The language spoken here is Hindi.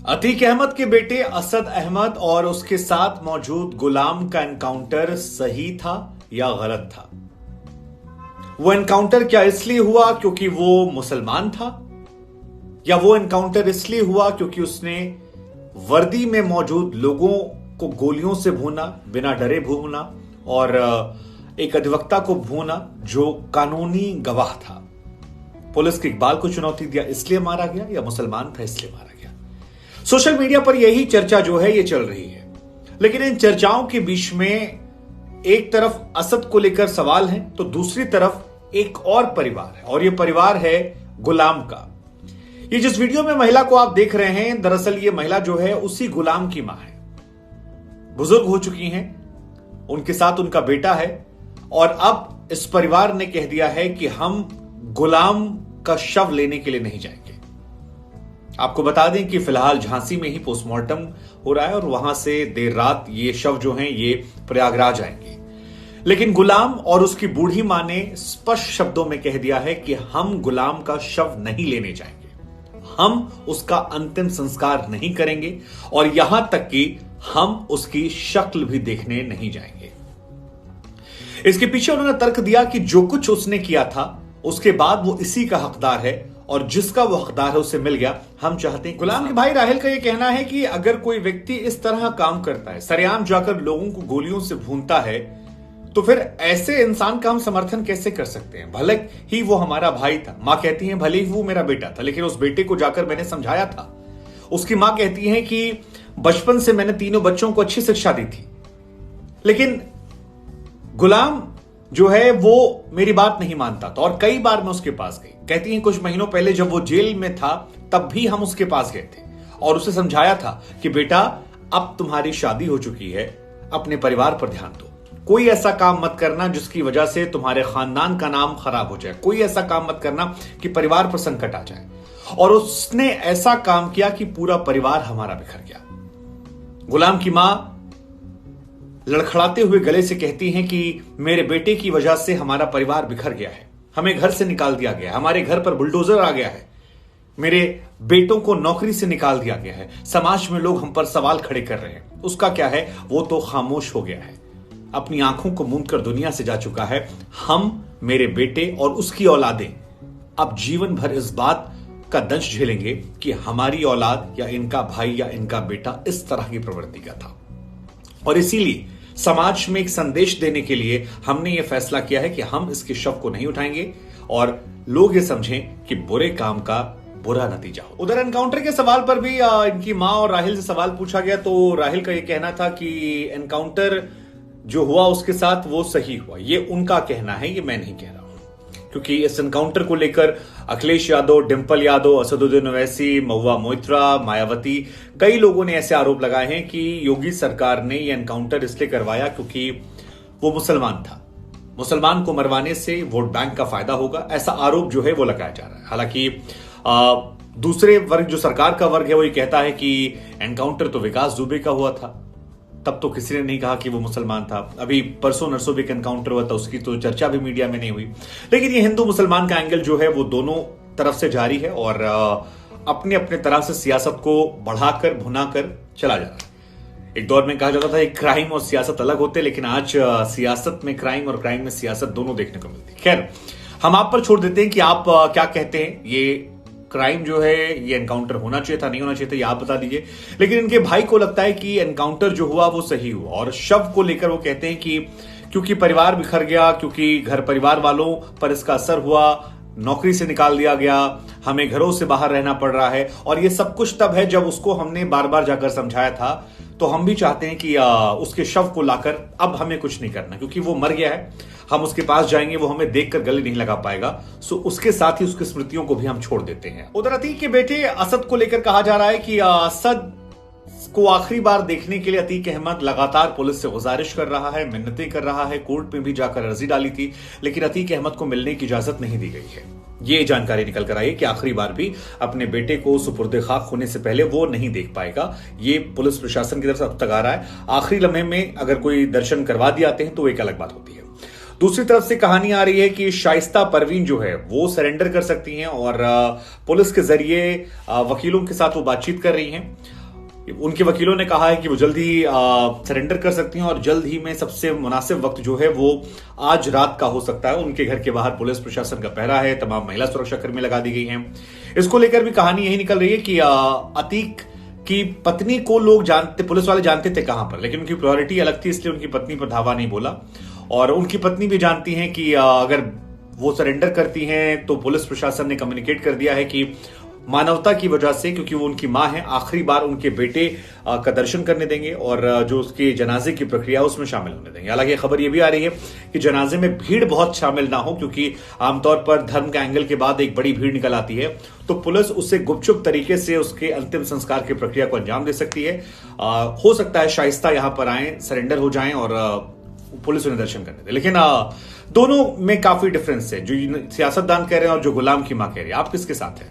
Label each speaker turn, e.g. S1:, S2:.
S1: अतीक अहमद के बेटे असद अहमद और उसके साथ मौजूद गुलाम का एनकाउंटर सही था या गलत था? वो एनकाउंटर क्या इसलिए हुआ क्योंकि वो मुसलमान था, या वो एनकाउंटर इसलिए हुआ क्योंकि उसने वर्दी में मौजूद लोगों को गोलियों से भूना, बिना डरे भूना, और एक अधिवक्ता को भूना जो कानूनी गवाह था? पुलिस के इकबाल को चुनौती दिया इसलिए मारा गया, या मुसलमान था इसलिए मारा गया? सोशल मीडिया पर यही चर्चा जो है ये चल रही है। लेकिन इन चर्चाओं के बीच में एक तरफ असद को लेकर सवाल है तो दूसरी तरफ एक और परिवार है, और ये परिवार है गुलाम का। ये जिस वीडियो में महिला को आप देख रहे हैं, दरअसल ये महिला जो है उसी गुलाम की मां है। बुजुर्ग हो चुकी हैं, उनके साथ उनका बेटा है, और अब इस परिवार ने कह दिया है कि हम गुलाम का शव लेने के लिए नहीं जाएंगे। आपको बता दें कि फिलहाल झांसी में ही पोस्टमार्टम हो रहा है और वहां से देर रात ये शव जो हैं ये प्रयागराज आएंगे। लेकिन गुलाम और उसकी बूढ़ी मां ने स्पष्ट शब्दों में कह दिया है कि हम गुलाम का शव नहीं लेने जाएंगे, हम उसका अंतिम संस्कार नहीं करेंगे, और यहां तक कि हम उसकी शक्ल भी देखने नहीं जाएंगे। इसके पीछे उन्होंने तर्क दिया कि जो कुछ उसने किया था उसके बाद वो इसी का हकदार है, और जिसका वो हकदार है उसे मिल गया। हम चाहते हैं। गुलाम के भाई राहिल का यह कहना है कि अगर कोई व्यक्ति इस तरह काम करता है, सरेआम जाकर लोगों को गोलियों से भूनता है, तो फिर ऐसे इंसान का हम समर्थन कैसे कर सकते हैं? भले ही वो हमारा भाई था, मां कहती है भले ही वो मेरा बेटा था, लेकिन उस बेटे को जाकर मैंने समझाया था। उसकी मां कहती है कि बचपन से मैंने तीनों बच्चों को अच्छी शिक्षा दी थी, लेकिन गुलाम जो है वो मेरी बात नहीं मानता था, और कई बार मैं उसके पास गई। कहती हैं कुछ महीनों पहले जब वो जेल में था तब भी हम उसके पास गए थे और उसे समझाया था कि बेटा अब तुम्हारी शादी हो चुकी है, अपने परिवार पर ध्यान दो, कोई ऐसा काम मत करना जिसकी वजह से तुम्हारे खानदान का नाम खराब हो जाए, कोई ऐसा काम मत करना कि परिवार पर संकट आ जाए। और उसने ऐसा काम किया कि पूरा परिवार हमारा बिखर गया। गुलाम की मां लड़खड़ाते हुए गले से कहती हैं कि मेरे बेटे की वजह से हमारा परिवार बिखर गया है, हमें घर से निकाल दिया गया, हमारे घर पर बुलडोजर आ गया है, मेरे बेटों को नौकरी से निकाल दिया गया है, समाज में लोग हम पर सवाल खड़े कर रहे हैं। उसका क्या है, वो तो खामोश हो गया है, अपनी आंखों को मूंद कर दुनिया से जा चुका है। हम, मेरे बेटे और उसकी औलादें अब जीवन भर इस बात का दंश झेलेंगे कि हमारी औलाद या इनका भाई या इनका बेटा इस तरह की प्रवृत्ति का था। और इसीलिए समाज में एक संदेश देने के लिए हमने यह फैसला किया है कि हम इसके शव को नहीं उठाएंगे और लोग ये समझें कि बुरे काम का बुरा नतीजा हो। उधर एनकाउंटर के सवाल पर भी इनकी मां और राहिल से सवाल पूछा गया, तो राहिल का यह कहना था कि एनकाउंटर जो हुआ उसके साथ वो सही हुआ। ये उनका कहना है, ये मैं नहीं कह रहा हूं, क्योंकि इस एनकाउंटर को लेकर अखिलेश यादव, डिंपल यादव, असदुद्दीन ओवैसी, महुआ मोइत्रा, मायावती, कई लोगों ने ऐसे आरोप लगाए हैं कि योगी सरकार ने यह एनकाउंटर इसलिए करवाया क्योंकि वो मुसलमान था, मुसलमान को मरवाने से वोट बैंक का फायदा होगा, ऐसा आरोप जो है वो लगाया जा रहा है। हालांकि दूसरे वर्ग, जो सरकार का वर्ग है, वो ये कहता है कि एनकाउंटर तो विकास दुबे का हुआ था, तब तो किसी ने नहीं कहा कि वो मुसलमान था। अभी परसों नरसों भी एनकाउंटर हुआ था, उसकी तो चर्चा भी मीडिया में नहीं हुई। लेकिन ये हिंदू मुसलमान का एंगल जो है वो दोनों तरफ से जारी है और अपने अपने तरह से सियासत को बढ़ाकर भुनाकर चला जा रहा है। एक दौर में कहा जाता था कि क्राइम और सियासत अलग होते, लेकिन आज सियासत में क्राइम और क्राइम में सियासत दोनों देखने को मिलती है। खैर, हम आप पर छोड़ देते हैं कि आप क्या कहते हैं, ये क्राइम जो है ये एनकाउंटर होना चाहिए था, नहीं होना चाहिए था, ये आप बता दीजिए। लेकिन इनके भाई को लगता है कि एनकाउंटर जो हुआ वो सही हुआ, और शव को लेकर वो कहते हैं कि क्योंकि परिवार बिखर गया, क्योंकि घर परिवार वालों पर इसका असर हुआ, नौकरी से निकाल दिया गया, हमें घरों से बाहर रहना पड़ रहा है, और ये सब कुछ तब है जब उसको हमने बार बार जाकर समझाया था। तो हम भी चाहते हैं कि उसके शव को लाकर अब हमें कुछ नहीं करना, क्योंकि वो मर गया है, हम उसके पास जाएंगे, वो हमें देखकर गले नहीं लगा पाएगा, सो उसके साथ ही उसकी स्मृतियों को भी हम छोड़ देते हैं। उधर अतीक के बेटे असद को लेकर कहा जा रहा है कि असद को आखिरी बार देखने के लिए अतीक अहमद लगातार पुलिस से गुजारिश कर रहा है, मिन्नतें कर रहा है, कोर्ट में भी जाकर अर्जी डाली थी, लेकिन अतीक अहमद को मिलने की इजाजत नहीं दी गई है। ये जानकारी निकल कर आई कि आखिरी बार भी अपने बेटे को सुपुर्दे खाक होने से पहले वो नहीं देख पाएगा। ये पुलिस प्रशासन की तरफ से अब तक आ रहा है। आखिरी लम्हे में अगर कोई दर्शन करवा दिए आते हैं तो एक अलग बात होती है। दूसरी तरफ से कहानी आ रही है कि शाइस्ता परवीन जो है वो सरेंडर कर सकती हैं और पुलिस के जरिए वकीलों के साथ वो बातचीत कर रही हैं। उनके वकीलों ने कहा है कि वो जल्द ही सरेंडर कर सकती हैं और जल्द ही में सबसे मुनासिब वक्त जो है वो आज रात का हो सकता है। उनके घर के बाहर पुलिस प्रशासन का पहरा है, तमाम महिला सुरक्षा कर्मी लगा दी गई हैं। इसको लेकर भी कहानी यही निकल रही है कि अतीक की पत्नी को लोग जानते, पुलिस वाले जानते थे कहां पर, लेकिन उनकी प्रायोरिटी अलग थी, इसलिए उनकी पत्नी पर धावा नहीं बोला। और उनकी पत्नी भी जानती हैं कि अगर वो सरेंडर करती हैं तो पुलिस प्रशासन ने कम्युनिकेट कर दिया है कि मानवता की वजह से, क्योंकि वो उनकी मां है, आखिरी बार उनके बेटे का दर्शन करने देंगे और जो उसके जनाजे की प्रक्रिया उसमें शामिल होने देंगे। हालांकि खबर यह भी आ रही है कि जनाजे में भीड़ बहुत शामिल ना हो, क्योंकि आमतौर पर धर्म के एंगल के बाद एक बड़ी भीड़ निकल आती है, तो पुलिस उससे गुपचुप तरीके से उसके अंतिम संस्कार की प्रक्रिया को अंजाम दे सकती है। हो सकता है शाइस्ता यहां पर आए, सरेंडर हो जाएं और पुलिस उन्हें दर्शन करने दे। लेकिन दोनों में काफी डिफरेंस है, जो सियासतदान कह रहे हैं और जो गुलाम की मां कह रही है। आप किसके साथ हैं?